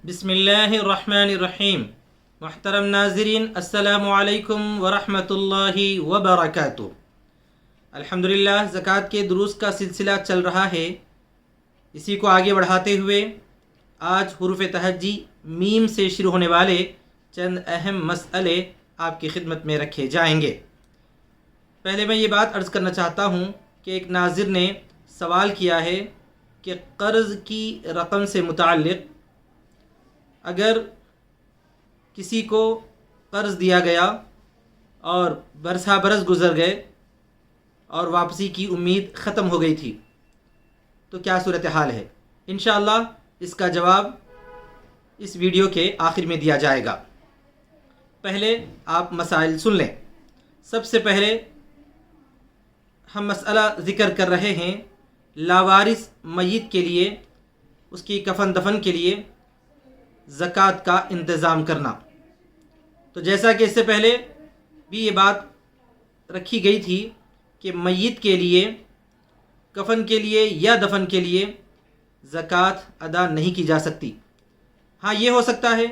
بسم اللہ الرحمن الرحیم۔ محترم ناظرین، السلام علیکم ورحمۃ اللہ وبرکاتہ۔ الحمدللہ زکوٰۃ کے دروس کا سلسلہ چل رہا ہے۔ اسی کو آگے بڑھاتے ہوئے آج حروف تہجی میم سے شروع ہونے والے چند اہم مسئلے آپ کی خدمت میں رکھے جائیں گے۔ پہلے میں یہ بات عرض کرنا چاہتا ہوں کہ ایک ناظر نے سوال کیا ہے کہ قرض کی رقم سے متعلق اگر کسی کو قرض دیا گیا اور برسا برس گزر گئے اور واپسی کی امید ختم ہو گئی تھی تو کیا صورتحال ہے؟ انشاءاللہ اس کا جواب اس ویڈیو کے آخر میں دیا جائے گا۔ پہلے آپ مسائل سن لیں۔ سب سے پہلے ہم مسئلہ ذکر کر رہے ہیں لاوارث میت کے لیے اس کی کفن دفن کے لیے زکوٰۃ کا انتظام کرنا۔ تو جیسا کہ اس سے پہلے بھی یہ بات رکھی گئی تھی کہ میت کے لیے کفن کے لیے یا دفن کے لیے زکوٰۃ ادا نہیں کی جا سکتی۔ ہاں، یہ ہو سکتا ہے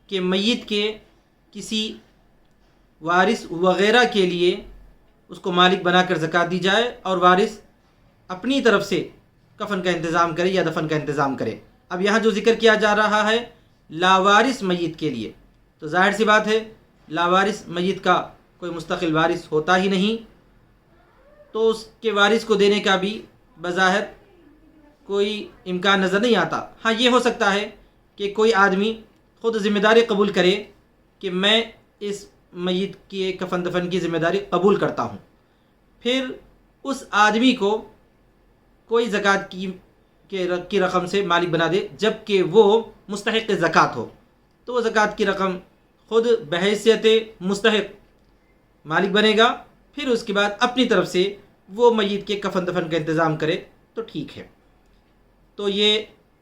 کہ میت کے کسی وارث وغیرہ کے لیے اس کو مالک بنا کر زکوٰۃ دی جائے اور وارث اپنی طرف سے کفن کا انتظام کرے یا دفن کا انتظام کرے۔ اب یہاں جو ذکر کیا جا رہا ہے لاوارث میت کے لیے، تو ظاہر سی بات ہے لاوارث میت کا کوئی مستقل وارث ہوتا ہی نہیں، تو اس کے وارث کو دینے کا بھی بظاہر کوئی امکان نظر نہیں آتا۔ ہاں، یہ ہو سکتا ہے کہ کوئی آدمی خود ذمہ داری قبول کرے کہ میں اس میت کی کفن دفن کی ذمہ داری قبول کرتا ہوں، پھر اس آدمی کو کوئی زکوٰۃ کی رقم سے مالک بنا دے جبکہ وہ مستحق زکوٰۃ ہو، تو وہ زکوٰۃ کی رقم خود بحیثیت مستحق مالک بنے گا، پھر اس کے بعد اپنی طرف سے وہ میت کے کفن دفن کا انتظام کرے تو ٹھیک ہے۔ تو یہ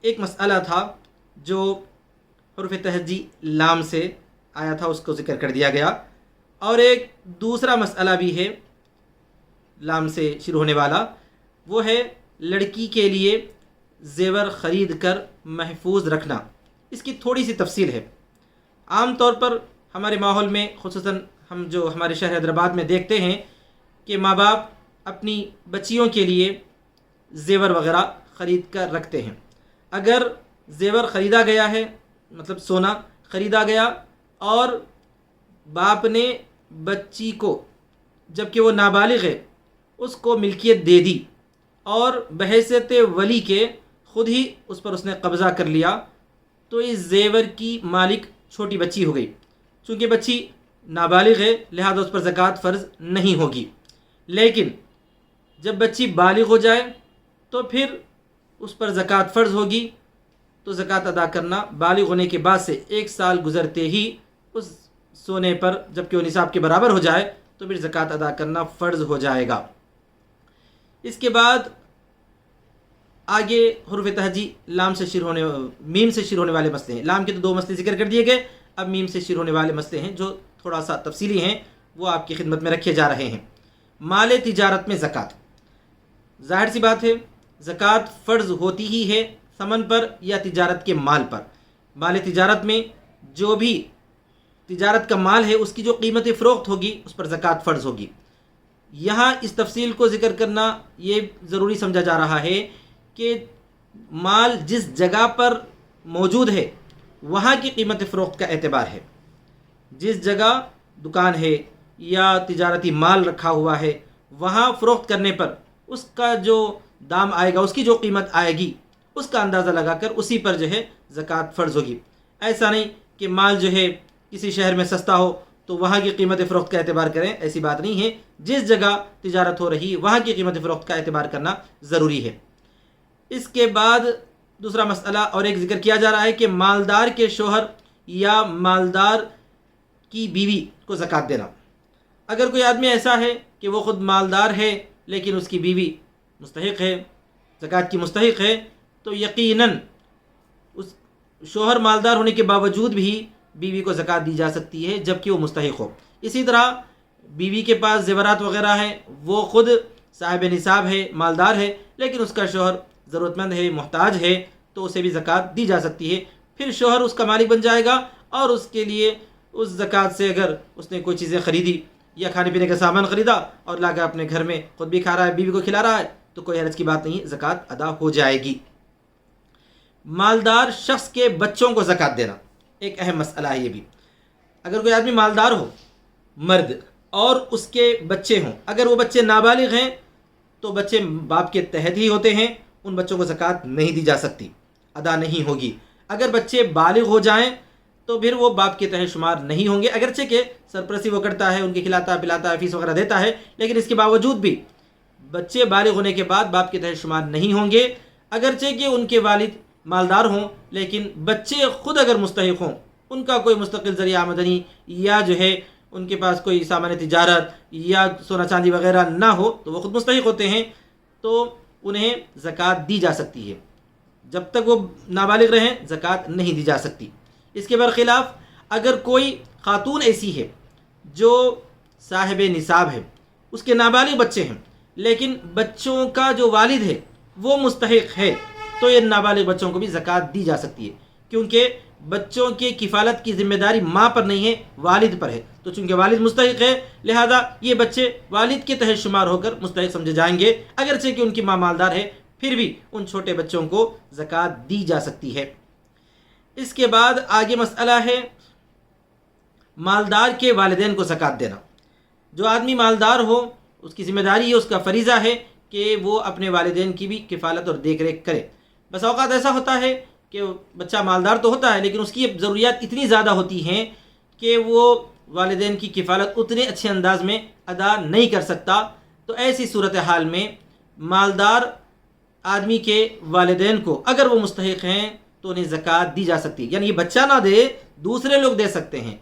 ایک مسئلہ تھا جو حروف تہجی لام سے آیا تھا، اس کو ذکر کر دیا گیا۔ اور ایک دوسرا مسئلہ بھی ہے لام سے شروع ہونے والا، وہ ہے لڑکی کے لیے زیور خرید کر محفوظ رکھنا۔ اس کی تھوڑی سی تفصیل ہے۔ عام طور پر ہمارے ماحول میں، خصوصاً ہم جو ہمارے شہر حیدرآباد میں دیکھتے ہیں کہ ماں باپ اپنی بچیوں کے لیے زیور وغیرہ خرید کر رکھتے ہیں۔ اگر زیور خریدا گیا ہے، مطلب سونا خریدا گیا اور باپ نے بچی کو جبکہ وہ نابالغ ہے اس کو ملکیت دے دی اور بحیثیت ولی کے خود ہی اس پر اس نے قبضہ کر لیا، تو اس زیور کی مالک چھوٹی بچی ہو گئی۔ چونکہ بچی نابالغ ہے لہذا اس پر زکوٰۃ فرض نہیں ہوگی، لیکن جب بچی بالغ ہو جائے تو پھر اس پر زکوٰۃ فرض ہوگی۔ تو زکوٰۃ ادا کرنا بالغ ہونے کے بعد سے 1 سال گزرتے ہی اس سونے پر جبکہ وہ نصاب کے برابر ہو جائے تو پھر زکوٰۃ ادا کرنا فرض ہو جائے گا۔ اس کے بعد آگے حروف تہجی لام سے شروع ہونے میم سے شروع ہونے والے مسئلے ہیں۔ لام کے تو 2 مسئلے ذکر کر دیے گئے، اب میم سے شروع ہونے والے مسئلے ہیں جو تھوڑا سا تفصیلی ہیں، وہ آپ کی خدمت میں رکھے جا رہے ہیں۔ مال تجارت میں زکوٰۃ، ظاہر سی بات ہے زکوٰۃ فرض ہوتی ہی ہے ثمن پر یا تجارت کے مال پر۔ مال تجارت میں جو بھی تجارت کا مال ہے اس کی جو قیمت فروخت ہوگی اس پر زکوٰۃ فرض ہوگی۔ یہاں اس تفصیل کو ذکر کرنا یہ ضروری سمجھا جا رہا ہے کہ مال جس جگہ پر موجود ہے وہاں کی قیمت فروخت کا اعتبار ہے۔ جس جگہ دکان ہے یا تجارتی مال رکھا ہوا ہے وہاں فروخت کرنے پر اس کا جو دام آئے گا، اس کی جو قیمت آئے گی اس کا اندازہ لگا کر اسی پر جو ہے زکوٰۃ فرض ہوگی۔ ایسا نہیں کہ مال جو ہے کسی شہر میں سستا ہو تو وہاں کی قیمت فروخت کا اعتبار کریں، ایسی بات نہیں ہے۔ جس جگہ تجارت ہو رہی وہاں کی قیمت فروخت کا اعتبار کرنا ضروری ہے۔ اس کے بعد دوسرا مسئلہ اور ایک ذکر کیا جا رہا ہے کہ مالدار کے شوہر یا مالدار کی بیوی کو زکوٰۃ دینا۔ اگر کوئی آدمی ایسا ہے کہ وہ خود مالدار ہے لیکن اس کی بیوی مستحق ہے، زکوٰۃ کی مستحق ہے، تو یقیناً اس شوہر مالدار ہونے کے باوجود بھی بیوی کو زکوٰۃ دی جا سکتی ہے جبکہ وہ مستحق ہو۔ اسی طرح بیوی کے پاس زیورات وغیرہ ہیں، وہ خود صاحب نصاب ہے، مالدار ہے، لیکن اس کا شوہر ضرورت مند ہے، محتاج ہے، تو اسے بھی زکوٰۃ دی جا سکتی ہے، پھر شوہر اس کا مالک بن جائے گا اور اس کے لیے اس زکوٰۃ سے اگر اس نے کوئی چیزیں خریدی یا کھانے پینے کا سامان خریدا اور لا کے اپنے گھر میں خود بھی کھا رہا ہے، بیوی کو کھلا رہا ہے، تو کوئی حرج کی بات نہیں، زکوٰۃ ادا ہو جائے گی۔ مالدار شخص کے بچوں کو زکوٰۃ دینا ایک اہم مسئلہ ہے۔ یہ بھی اگر کوئی آدمی مالدار ہو مرد اور اس کے بچے ہوں، اگر وہ بچے نابالغ ہیں تو بچے باپ کے تحت ہی ہوتے ہیں، ان بچوں کو زکوٰۃ نہیں دی جا سکتی، ادا نہیں ہوگی۔ اگر بچے بالغ ہو جائیں تو پھر وہ باپ کے تحت شمار نہیں ہوں گے، اگرچہ کہ سرپرستی وہ کرتا ہے، ان کے کھلاتا پلاتا ہے، فیس وغیرہ دیتا ہے، لیکن اس کے باوجود بھی بچے بالغ ہونے کے بعد باپ کے تحت شمار نہیں ہوں گے، اگرچہ کہ ان کے والد مالدار ہوں، لیکن بچے خود اگر مستحق ہوں، ان کا کوئی مستقل ذریعہ آمدنی یا جو ہے ان کے پاس کوئی سامان تجارت یا سونا چاندی وغیرہ نہ ہو تو وہ خود مستحق ہوتے ہیں، تو انہیں زکوٰۃ دی جا سکتی ہے۔ جب تک وہ نابالغ رہیں زکوٰۃ نہیں دی جا سکتی۔ اس کے برخلاف اگر کوئی خاتون ایسی ہے جو صاحب نصاب ہے، اس کے نابالغ بچے ہیں، لیکن بچوں کا جو والد ہے وہ مستحق ہے، تو یہ نابالغ بچوں کو بھی زکوٰۃ دی جا سکتی ہے، کیونکہ بچوں کی کفالت کی ذمہ داری ماں پر نہیں ہے، والد پر ہے، تو چونکہ والد مستحق ہے لہذا یہ بچے والد کے تحت شمار ہو کر مستحق سمجھے جائیں گے، اگرچہ کہ ان کی ماں مالدار ہے، پھر بھی ان چھوٹے بچوں کو زکوٰۃ دی جا سکتی ہے۔ اس کے بعد آگے مسئلہ ہے مالدار کے والدین کو زکوٰۃ دینا۔ جو آدمی مالدار ہو اس کی ذمہ داری ہے، اس کا فریضہ ہے کہ وہ اپنے والدین کی بھی کفالت اور دیکھ ریکھ کرے۔ بس اوقات ایسا ہوتا ہے کہ بچہ مالدار تو ہوتا ہے لیکن اس کی ضروریات اتنی زیادہ ہوتی ہیں کہ وہ والدین کی کفالت اتنے اچھے انداز میں ادا نہیں کر سکتا، تو ایسی صورتحال میں مالدار آدمی کے والدین کو اگر وہ مستحق ہیں تو انہیں زکوٰۃ دی جا سکتی ہے، یعنی یہ بچہ نہ دے دوسرے لوگ دے سکتے ہیں،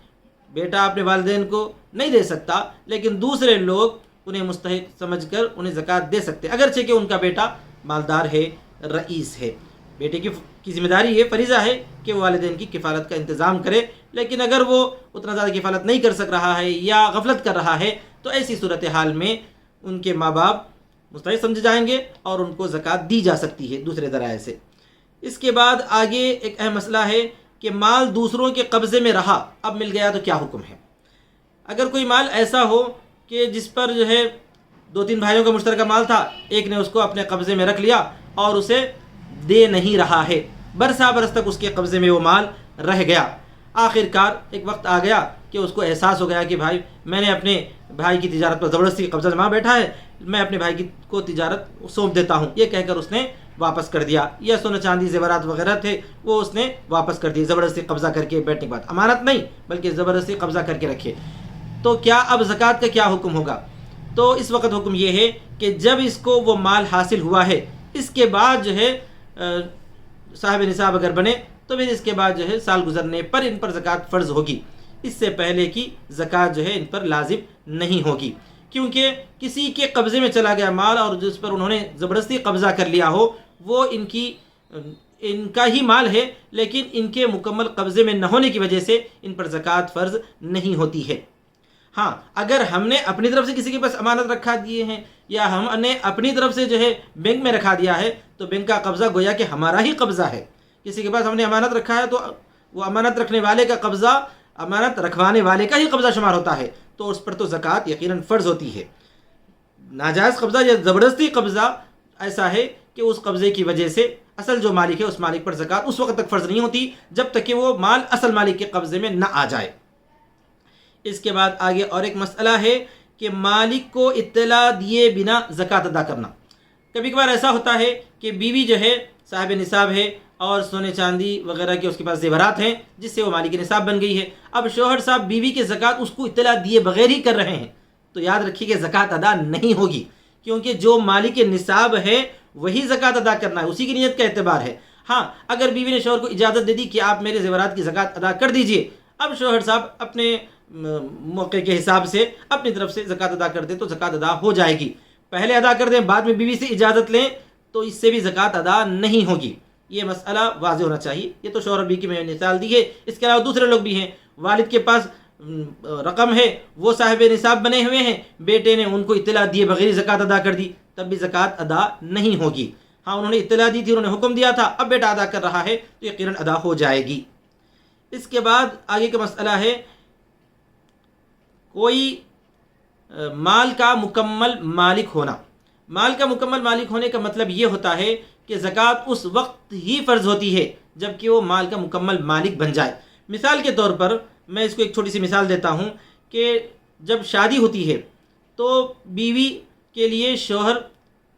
بیٹا اپنے والدین کو نہیں دے سکتا لیکن دوسرے لوگ انہیں مستحق سمجھ کر انہیں زکوٰۃ دے سکتے ہیں، اگرچہ کہ ان کا بیٹا مالدار ہے، رئیس ہے۔ بیٹے کی ذمہ داری ہے، فریضہ ہے کہ وہ والدین کی کفالت کا انتظام کرے، لیکن اگر وہ اتنا زیادہ کفالت نہیں کر سک رہا ہے یا غفلت کر رہا ہے تو ایسی صورتحال میں ان کے ماں باپ مستحق سمجھے جائیں گے اور ان کو زکوٰۃ دی جا سکتی ہے دوسرے ذرائع سے۔ اس کے بعد آگے ایک اہم مسئلہ ہے کہ مال دوسروں کے قبضے میں رہا، اب مل گیا تو کیا حکم ہے۔ اگر کوئی مال ایسا ہو کہ جس پر جو ہے 2-3 بھائیوں کا مشترکہ مال تھا، ایک نے اس کو اپنے قبضے میں رکھ لیا اور اسے دے نہیں رہا ہے، برسا برس تک اس کے قبضے میں وہ مال رہ گیا، آخر کار ایک وقت آ گیا کہ اس کو احساس ہو گیا کہ بھائی میں نے اپنے بھائی کی تجارت پر زبردستی قبضہ جما بیٹھا ہے، میں اپنے بھائی کو تجارت سونپ دیتا ہوں، یہ کہہ کر اس نے واپس کر دیا، یا سونا چاندی زیورات وغیرہ تھے وہ اس نے واپس کر دیے، زبردستی قبضہ کر کے بیٹھنے کے بعد، امانت نہیں بلکہ زبردستی قبضہ کر کے رکھے، تو کیا اب زکوٰۃ کا کیا حکم ہوگا؟ تو اس وقت حکم یہ ہے کہ جب اس کو وہ مال حاصل ہوا ہے، اس کے بعد جو ہے صاحب نصاب اگر بنے تو پھر اس کے بعد جو ہے سال گزرنے پر ان پر زکوٰۃ فرض ہوگی، اس سے پہلے کی زکوٰۃ جو ہے ان پر لازم نہیں ہوگی، کیونکہ کسی کے قبضے میں چلا گیا مال اور جس پر انہوں نے زبردستی قبضہ کر لیا ہو وہ ان کا ہی مال ہے، لیکن ان کے مکمل قبضے میں نہ ہونے کی وجہ سے ان پر زکوٰۃ فرض نہیں ہوتی ہے۔ ہاں اگر ہم نے اپنی طرف سے کسی کے پاس امانت رکھا دیے ہیں یا ہم نے اپنی طرف سے جو ہے بینک میں رکھا دیا ہے تو بینک کا قبضہ گویا کہ ہمارا ہی قبضہ ہے، کسی کے پاس ہم نے امانت رکھا ہے تو وہ امانت رکھنے والے کا قبضہ امانت رکھوانے والے کا ہی قبضہ شمار ہوتا ہے، تو اس پر تو زکوٰۃ یقیناً فرض ہوتی ہے۔ ناجائز قبضہ یا زبردستی قبضہ ایسا ہے کہ اس قبضے کی وجہ سے اصل جو مالک ہے اس مالک پر زکوٰۃ اس وقت تک فرض نہیں ہوتی جب تک کہ وہ مال اصل مالک کے قبضے میں نہ آ جائے۔ اس کے بعد آگے اور ایک مسئلہ ہے کہ مالک کو اطلاع دیے بنا زکوٰۃ ادا کرنا۔ کبھی کبھار ایسا ہوتا ہے کہ بیوی جو ہے صاحب نصاب ہے اور سونے چاندی وغیرہ کے اس کے پاس زیورات ہیں جس سے وہ مالک نصاب بن گئی ہے، اب شوہر صاحب بیوی کے زکوٰۃ اس کو اطلاع دیے بغیر ہی کر رہے ہیں، تو یاد رکھیے کہ زکوٰۃ ادا نہیں ہوگی، کیونکہ جو مالک نصاب ہے وہی زکوٰۃ ادا کرنا ہے، اسی کی نیت کا اعتبار ہے۔ ہاں اگر بیوی نے شوہر کو اجازت دے دی کہ آپ میرے زیورات کی زکوٰۃ ادا کر دیجئے، اب شوہر صاحب اپنے موقع کے حساب سے اپنی طرف سے زکوٰۃ ادا کر دیں تو زکوٰۃ ادا ہو جائے گی، پہلے ادا کر دیں بعد میں بیوی سے اجازت لیں تو اس سے بھی زکوٰۃ ادا نہیں ہوگی، یہ مسئلہ واضح ہونا چاہیے۔ یہ تو شوہر بیوی کی میں نے مثال دی ہے، اس کے علاوہ دوسرے لوگ بھی ہیں، والد کے پاس رقم ہے، وہ صاحب نصاب بنے ہوئے ہیں، بیٹے نے ان کو اطلاع دیے بغیر زکوٰۃ ادا کر دی، تب بھی زکوٰۃ ادا نہیں ہوگی۔ ہاں انہوں نے اطلاع دی تھی، انہوں نے حکم دیا تھا، اب بیٹا ادا کر رہا ہے تو یقیناً ادا ہو جائے گی۔ اس کے بعد آگے کا مسئلہ ہے کوئی مال کا مکمل مالک ہونا۔ مال کا مکمل مالک ہونے کا مطلب یہ ہوتا ہے کہ زکوٰۃ اس وقت ہی فرض ہوتی ہے جب کہ وہ مال کا مکمل مالک بن جائے۔ مثال کے طور پر میں اس کو ایک چھوٹی سی مثال دیتا ہوں کہ جب شادی ہوتی ہے تو بیوی کے لیے شوہر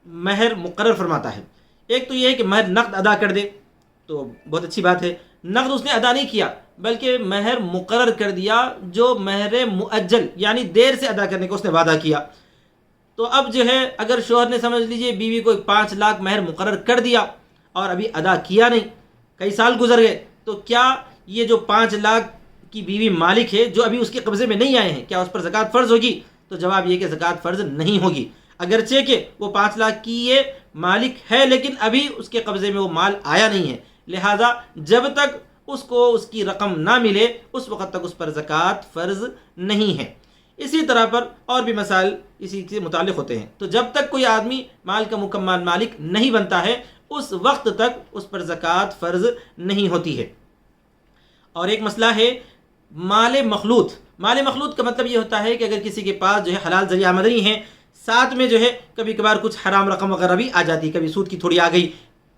مہر مقرر فرماتا ہے۔ ایک تو یہ ہے کہ مہر نقد ادا کر دے تو بہت اچھی بات ہے، نقد اس نے ادا نہیں کیا بلکہ مہر مقرر کر دیا جو مہر مؤجل یعنی دیر سے ادا کرنے کو اس نے وعدہ کیا۔ تو اب جو ہے اگر شوہر نے سمجھ لیجئے بیوی کو 5 لاکھ مہر مقرر کر دیا اور ابھی ادا کیا نہیں، کئی سال گزر گئے، تو کیا یہ جو 5 لاکھ کی بیوی مالک ہے جو ابھی اس کے قبضے میں نہیں آئے ہیں، کیا اس پر زکوٰۃ فرض ہوگی؟ تو جواب یہ کہ زکوٰۃ فرض نہیں ہوگی، اگرچہ کہ وہ 5 لاکھ کی یہ مالک ہے لیکن ابھی اس کے قبضے میں وہ مال آیا نہیں ہے، لہذا جب تک اس کو اس کی رقم نہ ملے اس وقت تک اس پر زکوٰۃ فرض نہیں ہے۔ اسی طرح پر اور بھی مسائل اسی سے متعلق ہوتے ہیں۔ تو جب تک کوئی آدمی مال کا مکمل مالک نہیں بنتا ہے اس وقت تک اس پر زکوٰۃ فرض نہیں ہوتی ہے۔ اور ایک مسئلہ ہے مال مخلوط۔ مال مخلوط کا مطلب یہ ہوتا ہے کہ اگر کسی کے پاس جو ہے حلال ذریعہ آمدنی ہے، ساتھ میں جو ہے کبھی کبھار کچھ حرام رقم وغیرہ بھی آ جاتی، کبھی سود کی تھوڑی آ گئی،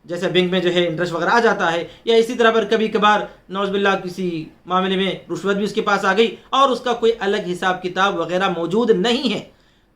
جیسے بینک میں جو ہے انٹرسٹ وغیرہ آ جاتا ہے، یا اسی طرح پر کبھی کبھار نعوذ باللہ کسی معاملے میں رشوت بھی اس کے پاس آ گئی اور اس کا کوئی الگ حساب کتاب وغیرہ موجود نہیں ہے،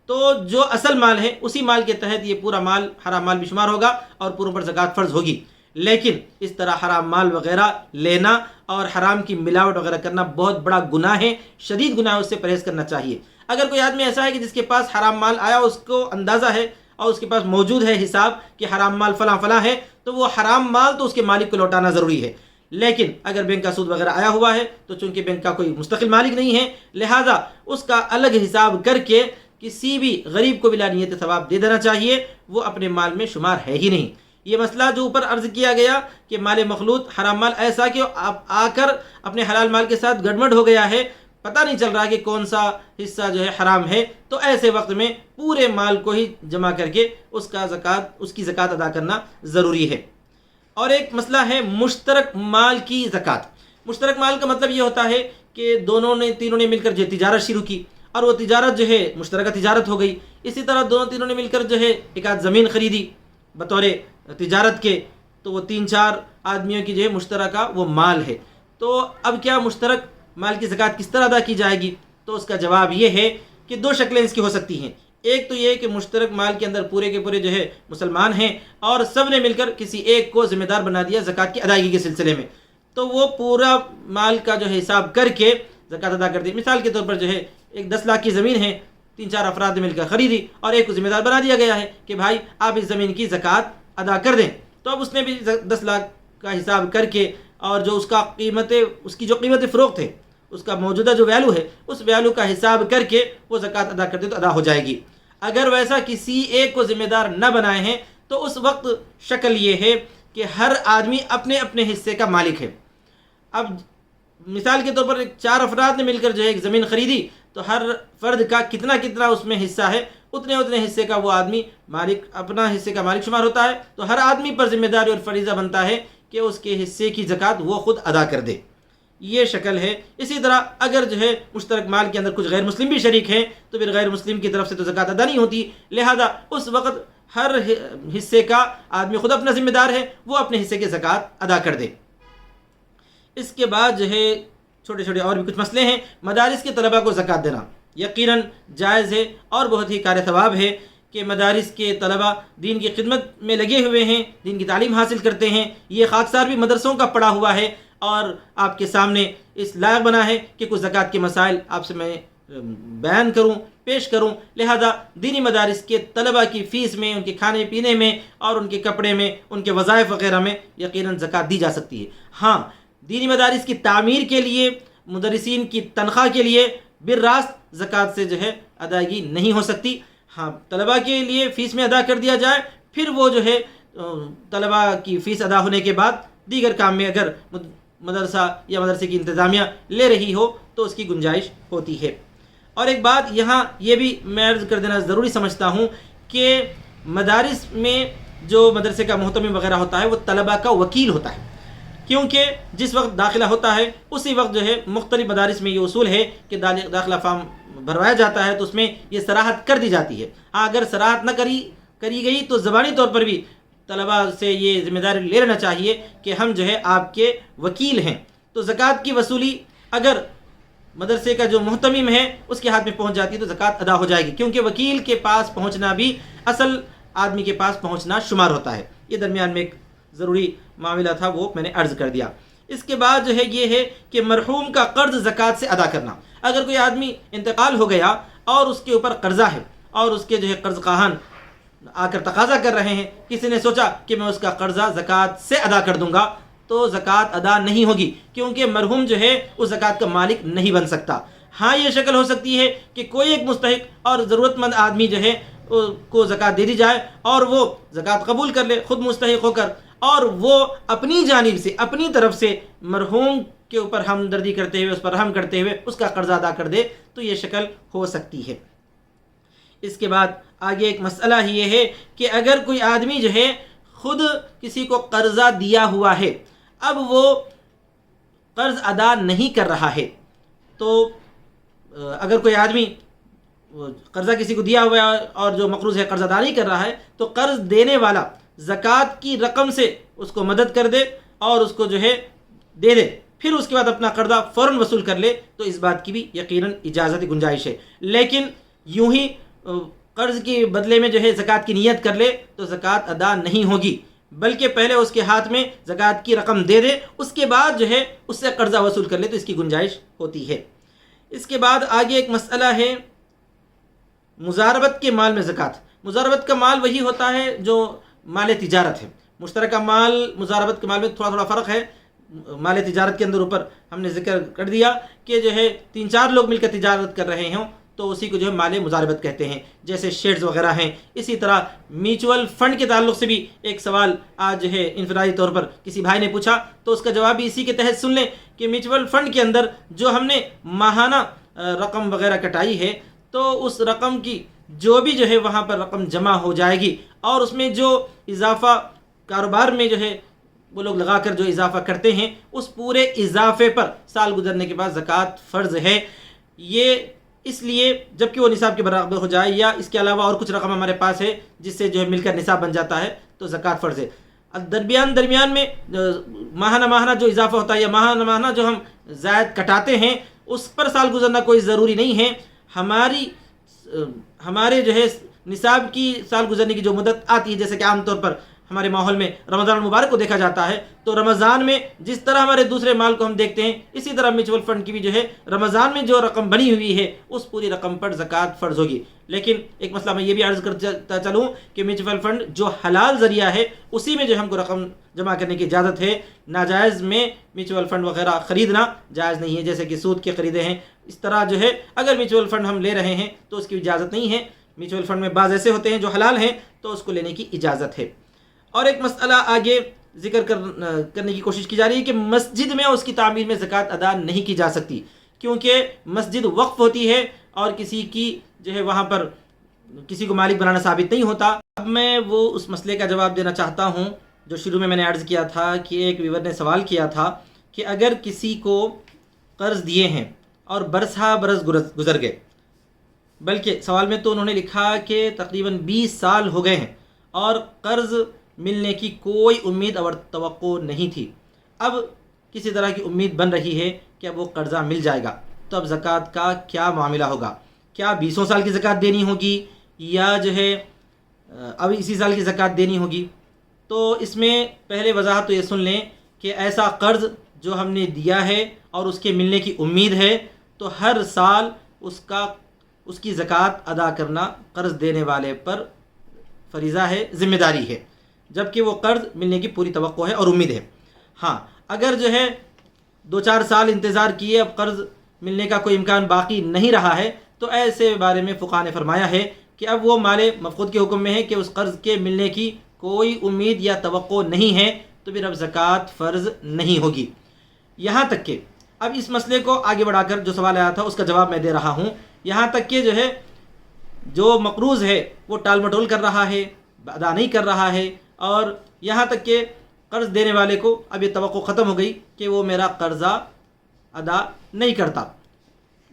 تو جو اصل مال ہے اسی مال کے تحت یہ پورا مال حرام مال بھی شمار ہوگا اور پوروں پر زکوٰۃ فرض ہوگی۔ لیکن اس طرح حرام مال وغیرہ لینا اور حرام کی ملاوٹ وغیرہ کرنا بہت بڑا گناہ ہے، شدید گناہ ہے، اس سے پرہیز کرنا چاہیے۔ اگر کوئی آدمی ایسا ہے کہ جس کے پاس حرام مال آیا، اس کو اندازہ ہے اور اس کے پاس موجود ہے حساب کہ حرام مال فلاں فلاں ہے، تو وہ حرام مال تو اس کے مالک کو لوٹانا ضروری ہے۔ لیکن اگر بینک کا سود وغیرہ آیا ہوا ہے تو چونکہ بینک کا کوئی مستقل مالک نہیں ہے، لہذا اس کا الگ حساب کر کے کسی بھی غریب کو بلا نیت ثواب دے دینا چاہیے، وہ اپنے مال میں شمار ہے ہی نہیں۔ یہ مسئلہ جو اوپر عرض کیا گیا کہ مال مخلوط حرام مال ایسا کہ آ کر اپنے حلال مال کے ساتھ گڑبڑ ہو گیا ہے، پتہ نہیں چل رہا کہ کون سا حصہ جو ہے حرام ہے، تو ایسے وقت میں پورے مال کو ہی جمع کر کے اس کی زکوٰۃ ادا کرنا ضروری ہے۔ اور ایک مسئلہ ہے مشترک مال کی زکوٰۃ۔ مشترک مال کا مطلب یہ ہوتا ہے کہ تینوں نے مل کر جو تجارت شروع کی اور وہ تجارت جو ہے مشترکہ تجارت ہو گئی، اسی طرح تینوں نے مل کر جو ہے ایک آدھ زمین خریدی بطور تجارت کے، تو وہ 3-4 آدمیوں کی جو ہے مشترکہ وہ مال ہے۔ تو اب کیا مشترک مال کی زکوٰۃ کس طرح ادا کی جائے گی؟ تو اس کا جواب یہ ہے کہ 2 شکلیں اس کی ہو سکتی ہیں۔ ایک تو یہ کہ مشترک مال کے اندر پورے کے پورے جو ہے مسلمان ہیں اور سب نے مل کر کسی ایک کو ذمہ دار بنا دیا زکوٰۃ کی ادائیگی کے سلسلے میں، تو وہ پورا مال کا جو ہے حساب کر کے زکوٰۃ ادا کر دی۔ مثال کے طور پر جو ہے ایک 10 لاکھ کی زمین ہے، 3-4 افراد نے مل کر خریدی اور ایک کو ذمہ دار بنا دیا گیا ہے کہ بھائی آپ اس زمین کی زکوٰۃ ادا کر دیں، تو اب اس نے بھی 10 لاکھ کا حساب کر کے اور جو اس کی جو قیمت فروخت ہے، اس کا موجودہ جو ویلو ہے، اس ویلو کا حساب کر کے وہ زکوٰۃ ادا کر دے تو ادا ہو جائے گی۔ اگر ویسا کسی ایک کو ذمہ دار نہ بنائے ہیں تو اس وقت شکل یہ ہے کہ ہر آدمی اپنے اپنے حصے کا مالک ہے۔ اب مثال کے طور پر 4 افراد نے مل کر جو ہے ایک زمین خریدی، تو ہر فرد کا کتنا اس میں حصہ ہے، اتنے حصے کا وہ آدمی اپنا حصے کا مالک شمار ہوتا ہے، تو ہر آدمی پر ذمہ داری اور فریضہ بنتا ہے کہ اس کے حصے کی زکوٰۃ وہ خود ادا کر دے۔ یہ شکل ہے۔ اسی طرح اگر جو ہے مشترک مال کے اندر کچھ غیر مسلم بھی شریک ہیں تو پھر غیر مسلم کی طرف سے تو زکوٰۃ ادا نہیں ہوتی، لہذا اس وقت ہر حصے کا آدمی خود اپنا ذمہ دار ہے، وہ اپنے حصے کی زکوٰۃ ادا کر دے۔ اس کے بعد جو ہے چھوٹے چھوٹے اور بھی کچھ مسئلے ہیں۔ مدارس کے طلباء کو زکوٰۃ دینا یقیناً جائز ہے اور بہت ہی کار ثواب ہے کہ مدارس کے طلباء دین کی خدمت میں لگے ہوئے ہیں، دین کی تعلیم حاصل کرتے ہیں۔ یہ خاکسار بھی مدرسوں کا پڑا ہوا ہے اور آپ کے سامنے اس لائق بنا ہے کہ کچھ زکوٰۃ کے مسائل آپ سے میں بیان کروں، پیش کروں، لہذا دینی مدارس کے طلباء کی فیس میں، ان کے کھانے پینے میں اور ان کے کپڑے میں، ان کے وظائف وغیرہ میں یقیناً زکوٰۃ دی جا سکتی ہے۔ ہاں، دینی مدارس کی تعمیر کے لیے، مدرسین کی تنخواہ کے لیے بالراست زکوٰۃ سے جو ہے ادائیگی نہیں ہو سکتی۔ ہاں، طلباء کے لیے فیس میں ادا کر دیا جائے، پھر وہ جو ہے طلباء کی فیس ادا ہونے کے بعد دیگر کام میں اگر مدرسہ یا مدرسے کی انتظامیہ لے رہی ہو تو اس کی گنجائش ہوتی ہے۔ اور ایک بات یہاں یہ بھی میں عرض کر دینا ضروری سمجھتا ہوں کہ مدارس میں جو مدرسے کا محتمم وغیرہ ہوتا ہے وہ طلبہ کا وکیل ہوتا ہے، کیونکہ جس وقت داخلہ ہوتا ہے اسی وقت جو ہے مختلف مدارس میں یہ اصول ہے کہ داخلہ فارم بھروایا جاتا ہے تو اس میں یہ صراحت کر دی جاتی ہے۔ اگر صراحت نہ کری گئی تو زبانی طور پر بھی طلبہ سے یہ ذمہ داری لے لینا چاہیے کہ ہم جو ہے آپ کے وکیل ہیں۔ تو زکوٰۃ کی وصولی اگر مدرسے کا جو محتمم ہے اس کے ہاتھ میں پہنچ جاتی ہے تو زکوٰۃ ادا ہو جائے گی، کیونکہ وکیل کے پاس پہنچنا بھی اصل آدمی کے پاس پہنچنا شمار ہوتا ہے۔ یہ درمیان میں ایک ضروری معاملہ تھا، وہ میں نے عرض کر دیا۔ اس کے بعد جو ہے یہ ہے کہ مرحوم کا قرض زکوٰۃ سے ادا کرنا۔ اگر کوئی آدمی انتقال ہو گیا اور اس کے اوپر قرضہ ہے اور اس کے جو ہے قرض خواہان آ کر تقاضا کر رہے ہیں، کسی نے سوچا کہ میں اس کا قرضہ زکوٰۃ سے ادا کر دوں گا، تو زکوٰۃ ادا نہیں ہوگی، کیونکہ مرحوم جو ہے اس زکوٰۃ کا مالک نہیں بن سکتا۔ ہاں یہ شکل ہو سکتی ہے کہ کوئی ایک مستحق اور ضرورت مند آدمی جو ہے کو زکوٰۃ دے دی جائے اور وہ زکوٰۃ قبول کر لے خود مستحق ہو کر، اور وہ اپنی جانب سے اپنی طرف سے مرحوم کے اوپر ہمدردی کرتے ہوئے اس پر رحم کرتے ہوئے اس کا قرضہ ادا کر دے، تو یہ شکل ہو سکتی ہے۔ اس کے بعد آگے ایک مسئلہ یہ ہے کہ اگر کوئی آدمی جو ہے خود کسی کو قرضہ دیا ہوا ہے، اب وہ قرض ادا نہیں کر رہا ہے، تو اگر کوئی آدمی قرضہ کسی کو دیا ہوا ہے اور جو مقروض ہے قرض ادا نہیں کر رہا ہے، تو قرض دینے والا زکوٰۃ کی رقم سے اس کو مدد کر دے اور اس کو جو ہے دے دے، پھر اس کے بعد اپنا قرضہ فوراً وصول کر لے، تو اس بات کی بھی یقیناً اجازت گنجائش ہے۔ لیکن یوں ہی قرض کے بدلے میں جو ہے زکوٰۃ کی نیت کر لے تو زکوٰۃ ادا نہیں ہوگی، بلکہ پہلے اس کے ہاتھ میں زکوٰۃ کی رقم دے دے، اس کے بعد جو ہے اس سے قرضہ وصول کر لے تو اس کی گنجائش ہوتی ہے۔ اس کے بعد آگے ایک مسئلہ ہے مزاربت کے مال میں زکوٰۃ۔ مزاربت کا مال وہی ہوتا ہے جو مال تجارت ہے۔ مشترکہ مال مزاربت کے مال میں تھوڑا فرق ہے۔ مال تجارت کے اندر اوپر ہم نے ذکر کر دیا کہ جو ہے 3-4 لوگ مل کر تجارت کر رہے ہوں تو اسی کو جو ہے مال مزاربت کہتے ہیں، جیسے شیئرز وغیرہ ہیں۔ اسی طرح میوچول فنڈ کے تعلق سے بھی ایک سوال آج جو ہے انفرادی طور پر کسی بھائی نے پوچھا، تو اس کا جواب بھی اسی کے تحت سن لیں کہ میوچول فنڈ کے اندر جو ہم نے ماہانہ رقم وغیرہ کٹائی ہے، تو اس رقم کی جو بھی جو ہے وہاں پر رقم جمع ہو جائے گی، اور اس میں جو اضافہ کاروبار میں جو ہے وہ لوگ لگا کر جو اضافہ کرتے ہیں، اس پورے اضافے پر سال گزرنے کے بعد زکوٰۃ فرض ہے۔ یہ اس لیے جبکہ وہ نصاب کے برابر ہو جائے، یا اس کے علاوہ اور کچھ رقم ہمارے پاس ہے جس سے جو ہے مل کر نصاب بن جاتا ہے تو زکوٰۃ فرض ہے۔ درمیان میں ماہانہ جو اضافہ ہوتا ہے یا ماہانہ جو ہم زائد کٹاتے ہیں، اس پر سال گزرنا کوئی ضروری نہیں ہے۔ ہمارے جو ہے نصاب کی سال گزرنے کی جو مدت آتی ہے، جیسے کہ عام طور پر ہمارے ماحول میں رمضان المبارک کو دیکھا جاتا ہے، تو رمضان میں جس طرح ہمارے دوسرے مال کو ہم دیکھتے ہیں، اسی طرح میوچول فنڈ کی بھی جو ہے رمضان میں جو رقم بنی ہوئی ہے اس پوری رقم پر زکوٰۃ فرض ہوگی۔ لیکن ایک مسئلہ میں یہ بھی عرض کرتا چلوں کہ میوچول فنڈ جو حلال ذریعہ ہے اسی میں جو ہم کو رقم جمع کرنے کی اجازت ہے۔ ناجائز میں میوچول فنڈ وغیرہ خریدنا جائز نہیں ہے، جیسے کہ سود کے خریدے ہیں، اس طرح جو ہے اگر میوچول فنڈ ہم لے رہے ہیں تو اس کی اجازت نہیں ہے۔ میوچول فنڈ میں بعض ایسے ہوتے ہیں جو حلال ہیں تو اس کو لینے کی اجازت ہے۔ اور ایک مسئلہ آگے ذکر کرنے کی کوشش کی جا رہی ہے کہ مسجد میں اس کی تعمیر میں زکوٰۃ ادا نہیں کی جا سکتی، کیونکہ مسجد وقف ہوتی ہے اور کسی کی جو ہے وہاں پر کسی کو مالک بنانا ثابت نہیں ہوتا۔ اب میں وہ اس مسئلے کا جواب دینا چاہتا ہوں جو شروع میں نے عرض کیا تھا کہ ایک ویور نے سوال کیا تھا کہ اگر کسی کو قرض دیے ہیں اور برسہ برس گزر گئے، بلکہ سوال میں تو انہوں نے لکھا کہ تقریباً 20 سال ہو گئے ہیں اور قرض ملنے کی کوئی امید اور توقع نہیں تھی، اب کسی طرح کی امید بن رہی ہے کہ اب وہ قرضہ مل جائے گا، تو اب زکوٰۃ کا کیا معاملہ ہوگا؟ کیا 20 سال کی زکوٰۃ دینی ہوگی یا جو ہے اب اسی سال کی زکوٰۃ دینی ہوگی؟ تو اس میں پہلے وضاحت تو یہ سن لیں کہ ایسا قرض جو ہم نے دیا ہے اور اس کے ملنے کی امید ہے تو ہر سال اس کی زکوٰۃ ادا کرنا قرض دینے والے پر فریضہ ہے، ذمہ داری ہے، جبکہ وہ قرض ملنے کی پوری توقع ہے اور امید ہے۔ ہاں اگر جو ہے 2-4 سال انتظار کیے، اب قرض ملنے کا کوئی امکان باقی نہیں رہا ہے، تو ایسے بارے میں فقہاء نے فرمایا ہے کہ اب وہ مال مفقود کے حکم میں ہے کہ اس قرض کے ملنے کی کوئی امید یا توقع نہیں ہے، تو پھر اب زکوٰۃ فرض نہیں ہوگی۔ یہاں تک کہ اب اس مسئلے کو آگے بڑھا کر جو سوال آیا تھا اس کا جواب میں دے رہا ہوں، یہاں تک کہ جو ہے جو مقروض ہے وہ ٹال مٹول کر رہا ہے، ادا نہیں کر رہا ہے، اور یہاں تک کہ قرض دینے والے کو اب یہ توقع ختم ہو گئی کہ وہ میرا قرضہ ادا نہیں کرتا،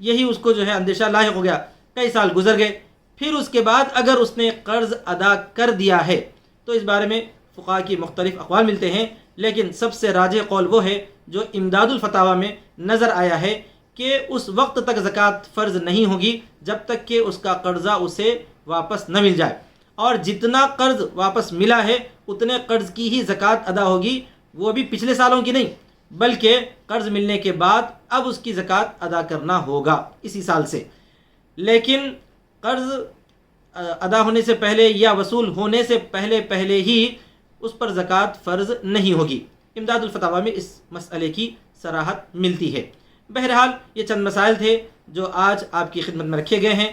یہی اس کو جو ہے اندیشہ لاحق ہو گیا، کئی سال گزر گئے، پھر اس کے بعد اگر اس نے قرض ادا کر دیا ہے تو اس بارے میں فقہاء کی مختلف اقوال ملتے ہیں، لیکن سب سے راجح قول وہ ہے جو امداد الفتاویٰ میں نظر آیا ہے کہ اس وقت تک زکوٰۃ فرض نہیں ہوگی جب تک کہ اس کا قرضہ اسے واپس نہ مل جائے، اور جتنا قرض واپس ملا ہے اتنے قرض کی ہی زکوٰۃ ادا ہوگی، وہ بھی پچھلے سالوں کی نہیں بلکہ قرض ملنے کے بعد اب اس کی زکوٰۃ ادا کرنا ہوگا اسی سال سے۔ لیکن قرض ادا ہونے سے پہلے یا وصول ہونے سے پہلے ہی اس پر زکوٰۃ فرض نہیں ہوگی۔ امداد الفتاویٰ میں اس مسئلے کی صراحت ملتی ہے۔ بہرحال یہ چند مسائل تھے جو آج آپ کی خدمت میں رکھے گئے ہیں۔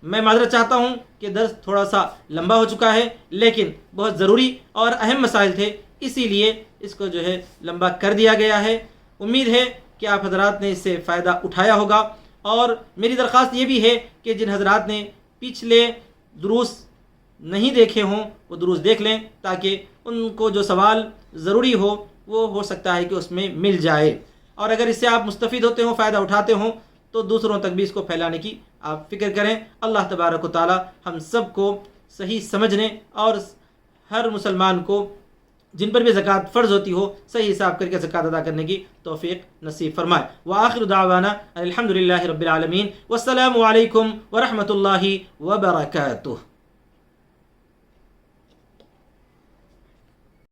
میں معذرت چاہتا ہوں کہ درس تھوڑا سا لمبا ہو چکا ہے، لیکن بہت ضروری اور اہم مسائل تھے، اسی لیے اس کو جو ہے لمبا کر دیا گیا ہے۔ امید ہے کہ آپ حضرات نے اس سے فائدہ اٹھایا ہوگا، اور میری درخواست یہ بھی ہے کہ جن حضرات نے پچھلے دروس نہیں دیکھے ہوں وہ دروس دیکھ لیں، تاکہ ان کو جو سوال ضروری وہ ہو سکتا ہے کہ اس میں مل جائے، اور اگر اس سے آپ مستفید ہوتے ہوں، فائدہ اٹھاتے ہوں تو دوسروں تک بھی اس کو پھیلانے کی آپ فکر کریں۔ اللہ تبارک و تعالی ہم سب کو صحیح سمجھنے اور ہر مسلمان کو جن پر بھی زکوٰۃ فرض ہوتی ہو صحیح حساب کر کے زکوٰۃ ادا کرنے کی توفیق نصیب فرمائے۔ وآخر دعوانا الحمدللہ رب العالمین، والسلام علیکم ورحمۃ اللہ وبرکاتہ۔